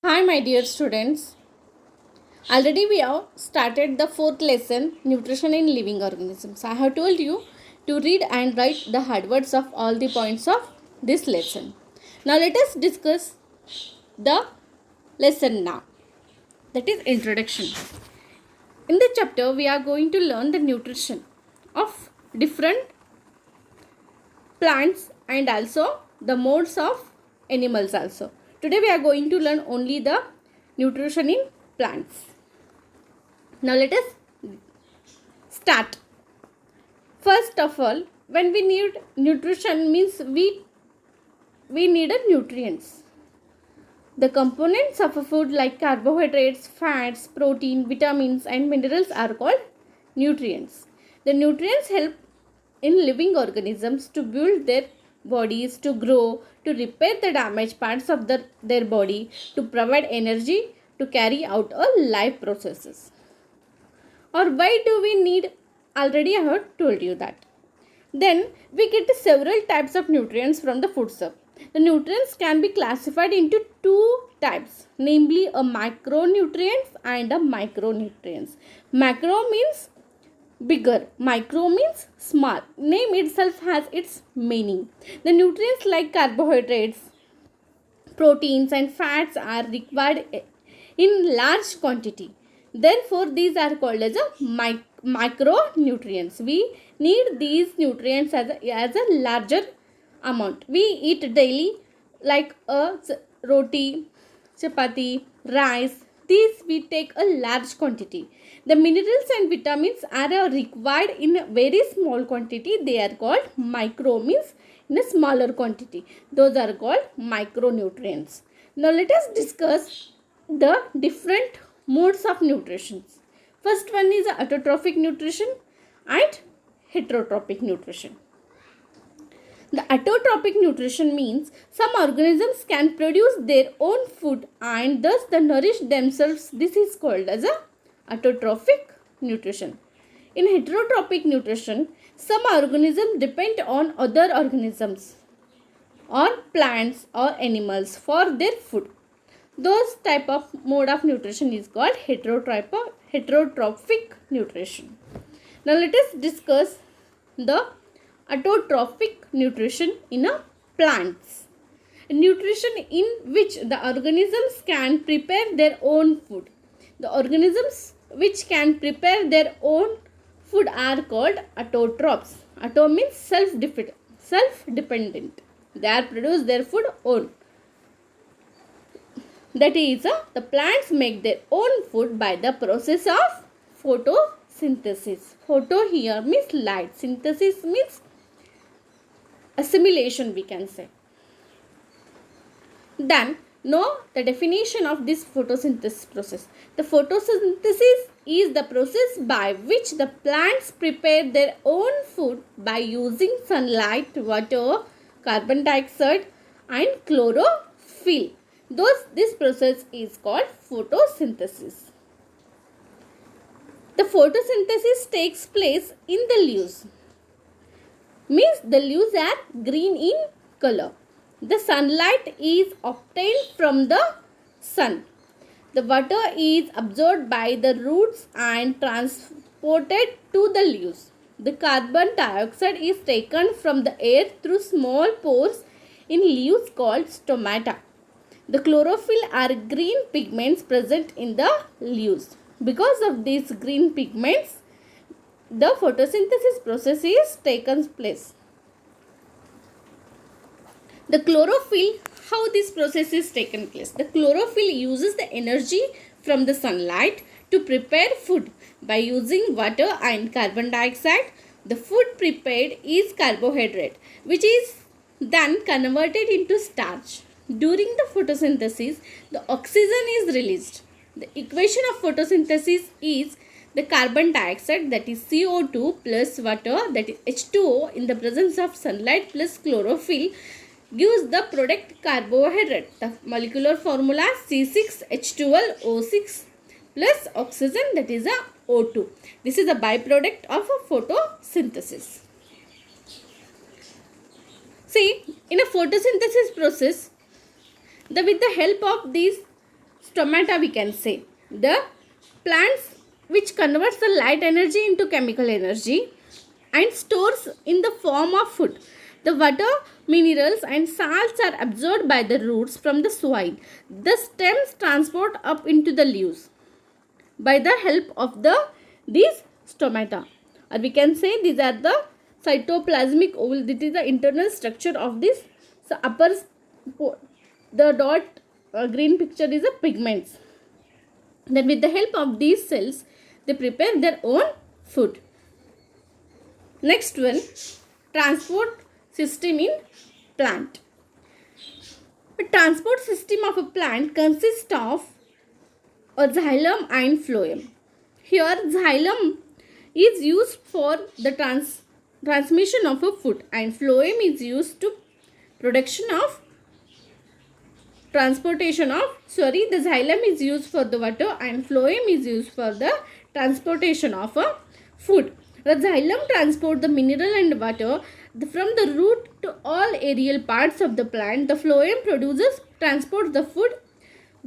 Hi, my dear students. Already we have started the fourth lesson, Nutrition in Living Organisms. I have told you to read and write the hard words of all the points of this lesson. Now let us discuss the lesson now. That is introduction. In the chapter, we are going to learn the nutrition of different plants and also the modes of animals also. Today we are going to learn only the nutrition in plants. Now let us start. First of all, when we need nutrition means we need a nutrients. The components of a food like carbohydrates, fats, protein, vitamins and minerals are called nutrients. The nutrients help in living organisms to build their bodies, to grow, to repair the damaged parts of their body, to provide energy, to carry out a life processes. Or why do we need? Already I have told you that. Then we get several types of nutrients from the food stuff. The nutrients can be classified into two types, namely a macronutrients and a micronutrients. Macro means bigger, micro means small. Name itself has its meaning. The nutrients like carbohydrates, proteins and fats are required in large quantity. Therefore these are called as a micronutrients. We need these nutrients as a larger amount. We eat daily like a roti, chapati, rice. These we take a large quantity. The minerals and vitamins are required in a very small quantity. They are called micro, means in a smaller quantity. Those are called micronutrients. Now let us discuss the different modes of nutrition. First one is autotrophic nutrition and heterotrophic nutrition. The autotrophic nutrition means some organisms can produce their own food and thus they nourish themselves. This is called as a autotrophic nutrition. In heterotrophic nutrition, some organisms depend on other organisms or plants or animals for their food. Those type of mode of nutrition is called heterotrophic nutrition. Now let us discuss the autotrophic nutrition in a plants. Nutrition in which the organisms can prepare their own food. The organisms which can prepare their own food are called autotrophs. Auto means self-dependent. They are produce their food own. That is, the plants make their own food by the process of photosynthesis. Photo here means light. Synthesis means assimilation, we can say. Then know the definition of this photosynthesis process. The photosynthesis is the process by which the plants prepare their own food by using sunlight, water, carbon dioxide and chlorophyll. This process is called photosynthesis. The photosynthesis takes place in the leaves. Means the leaves are green in color. The sunlight is obtained from the sun. The water is absorbed by the roots and transported to the leaves. The carbon dioxide is taken from the air through small pores in leaves called stomata. The chlorophyll are green pigments present in the leaves. Because of these green pigments, the photosynthesis process is taken place. The chlorophyll, how this process is taken place? The chlorophyll uses the energy from the sunlight to prepare food. By using water and carbon dioxide, the food prepared is carbohydrate, which is then converted into starch. During the photosynthesis, the oxygen is released. The equation of photosynthesis is the carbon dioxide, that is CO2, plus water, that is H2O, in the presence of sunlight plus chlorophyll gives the product carbohydrate. The molecular formula C6H12O6 plus oxygen, that is a O2. This is a byproduct of a photosynthesis. See, in a photosynthesis process, with the help of these stomata, we can say. The plants which converts the light energy into chemical energy and stores in the form of food. The water, minerals and salts are absorbed by the roots from the soil. The stems transport up into the leaves by the help of these stomata, or we can say these are the cytoplasmic ovule. This is the internal structure of this. So upper the dot green picture is the pigments. Then with the help of these cells they prepare their own food. Next one, transport system in plant. A transport system of a plant consists of a xylem and phloem. Here xylem is used for the transmission of a food and phloem is used to production of transportation of the xylem is used for the water and phloem is used for the transportation of a food. The xylem transport the mineral and water from the root to all aerial parts of the plant. The phloem transports the food,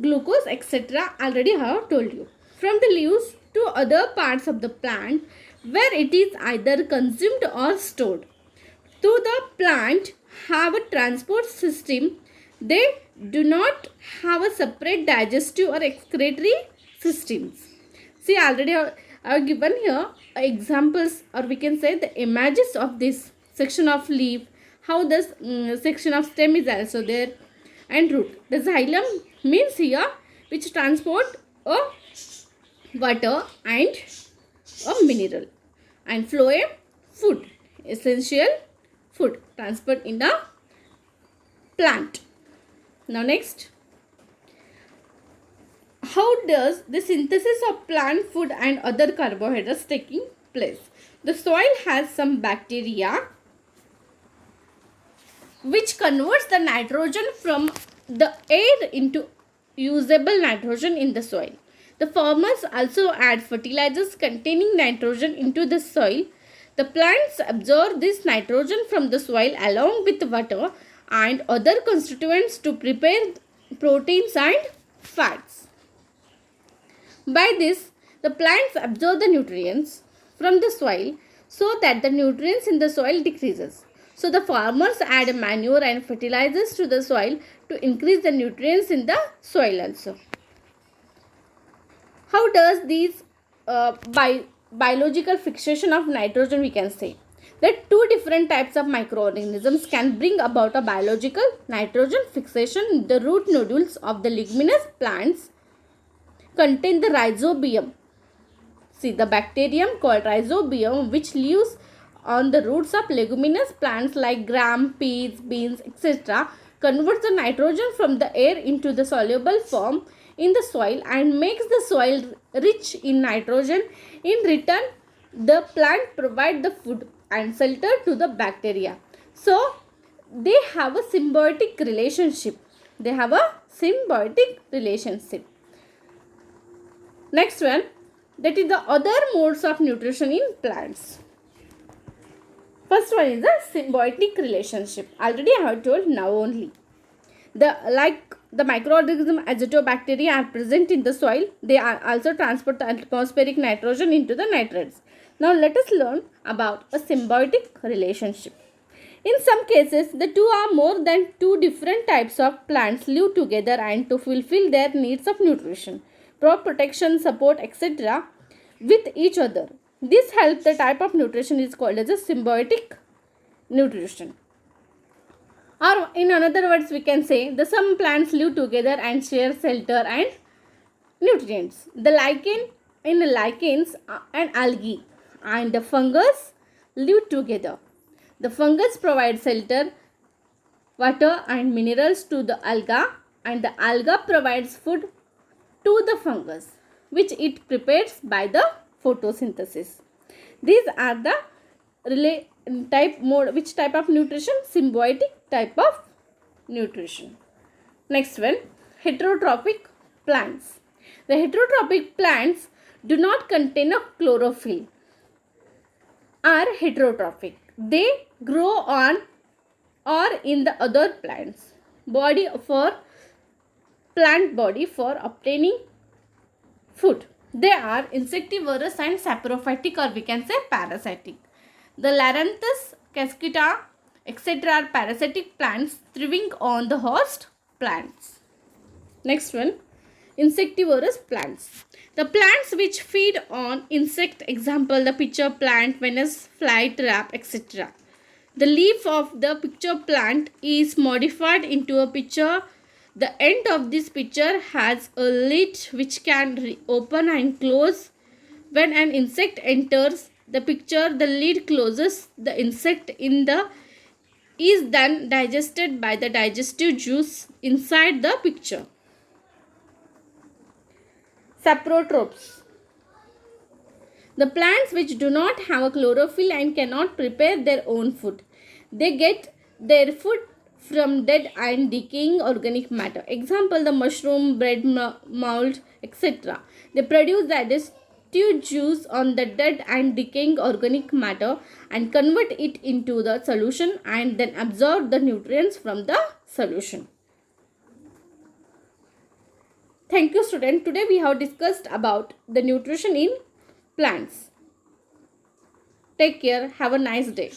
glucose, etc. Already I have told you. From the leaves to other parts of the plant where it is either consumed or stored. To the plant have a transport system. They do not have a separate digestive or excretory systems. See, already I have given here examples, or we can say the images of this section of leaf, how this section of stem is also there, and root. The xylem means here which transport a water and a mineral, and phloem food, essential food transport in a plant. Now next, how does the synthesis of plant food and other carbohydrates taking place? The soil has some bacteria which converts the nitrogen from the air into usable nitrogen in the soil. The farmers also add fertilizers containing nitrogen into the soil. The plants absorb this nitrogen from the soil along with water and other constituents to prepare proteins and fats. By this, the plants absorb the nutrients from the soil so that the nutrients in the soil decreases. So the farmers add manure and fertilizers to the soil to increase the nutrients in the soil also. How does these biological fixation of nitrogen, we can say that two different types of microorganisms can bring about a biological nitrogen fixation. The root nodules of the leguminous plants contain the rhizobium. See, the bacterium called rhizobium which lives on the roots of leguminous plants like gram, peas, beans, etc. converts the nitrogen from the air into the soluble form in the soil and makes the soil rich in nitrogen. In return, the plant provides the food and shelter to the bacteria. So, they have a symbiotic relationship. Next one, that is the other modes of nutrition in plants. First one is the symbiotic relationship. Already I have told, now only. The microorganism azotobacteria are present in the soil. They are also transport the atmospheric nitrogen into the nitrates. Now let us learn about a symbiotic relationship. In some cases, the two or more than two different types of plants live together and to fulfill their needs of nutrition, crop protection, support, etc. with each other. This helps the type of nutrition is called as a symbiotic nutrition. Or in another words, we can say the some plants live together and share shelter and nutrients. The lichens and algae and the fungus live together. The fungus provides shelter, water and minerals to the alga, and the alga provides food to the fungus which it prepares by the photosynthesis. These are the which type of nutrition? Symbiotic type of nutrition. Next one, heterotrophic plants. The heterotrophic plants do not contain a chlorophyll, are heterotrophic. They grow on or in the other plants body for plant body for obtaining food. They are insectivorous and saprophytic, or we can say parasitic. The Laranthus, Casquita, etc. are parasitic plants thriving on the host plants. Next one, insectivorous plants. The plants which feed on insect, example the pitcher plant, Venus flytrap, etc. The leaf of the pitcher plant is modified into a pitcher. The end of this pitcher has a lid which can open and close. When an insect enters the pitcher, the lid closes. The insect in the is then digested by the digestive juice inside the pitcher. Saprotropes. The plants which do not have a chlorophyll and cannot prepare their own food. They get their food from dead and decaying organic matter. Example, the mushroom, bread mold, etc. They produce digestive juice on the dead and decaying organic matter and convert it into the solution and then absorb the nutrients from the solution. Thank you, student. Today we have discussed about the nutrition in plants. Take care. Have a nice day.